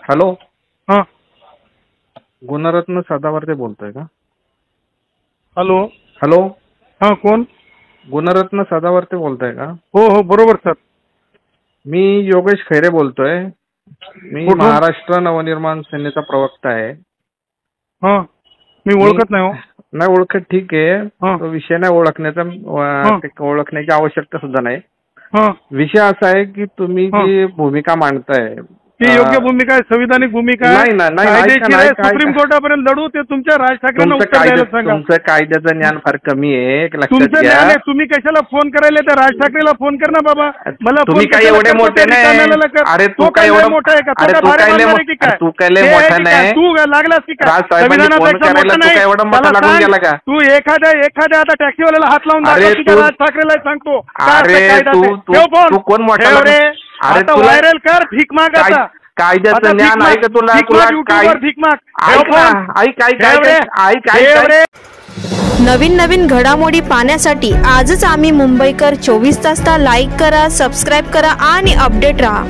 Hello, हां गुणरत्न सदावर्ते बोलतोय का? हॅलो. हॅलो, हां कोण? गुणरत्न सदावर्ते बोलताय का? हो हो बरोबर सर. मी योगेश खैरे बोलतोय. मी कुठून? महाराष्ट्र नवनिर्माण सेनेचा प्रवक्ता आहे. हां मी ओळखत नाही हो. नाही ओळखत, ठीक आहे. हां तो विषय नाही ओळखण्याचा, हां ओळखण्याची आवश्यकता सुद्धा नाही. हां विषय असा आहे की तुम्ही हां जी भूमिका मांडताय, ती योग्य भूमिका आहे, संविधानिक भूमिका आहे, नाही ना, नाही, ऐका कायदेशीर ना, आहे. ऐका, सुप्रीम ऐका. कोर्टापर्यंत लढू, ते तुमच्या राज ठाकरेंना उत्तर द्यायला सांगा. तुमचं कायद्याचं ज्ञान फार कमी आहे, एक लक्षात तुमचं घ्या. ज्ञान आहे. तुम्ही कशाला फोन करायला? त्या राज ठाकरेला फोन कर ना बाबा. मला तुम्ही फोन काय कशाला एवढे करतो? मोठे त्या नाही. रिकाम्याला कर. अरे तो तू काय काय लय एवढं, मोठा आहे का? तो अरे काय तू भाडे काय लय मारणार आहे की काय? तू काय लय हे आहे मोठा की काय? नाही. तू लागलास की काय? राज साहेबांनी फोन संविधानापेक्षा करायला मोठं तू नाही. काय एवढा मोठा त्याला लागून सांग, गेला का? तू एखाद्या आता टॅक्सीवाल्याला हात लावून अरे दाखव की त्या तू- राज ठाकरेला सांगतो काय अरे असं कायदा ते. तू ठेव फोन. तू कोण मोठा ठेव लागून? रे. अरे आता तुला व्हायरल कर, भीक माग आता. कायद्याचं आता ज्ञान आहे का तुला? भीक तुला माग, युट्यूबवर भीक माग. ठेव ऐक ना, फोन. ऐक ऐक ठेव रे. ऐक ठेव ऐक रे. नवीन नवीन घडामोडी पाहण्यासाठी आजच आम्ही मुंबईकर 24 तासला लाईक करा, सबस्क्राईब करा आणि अपडेट रहा.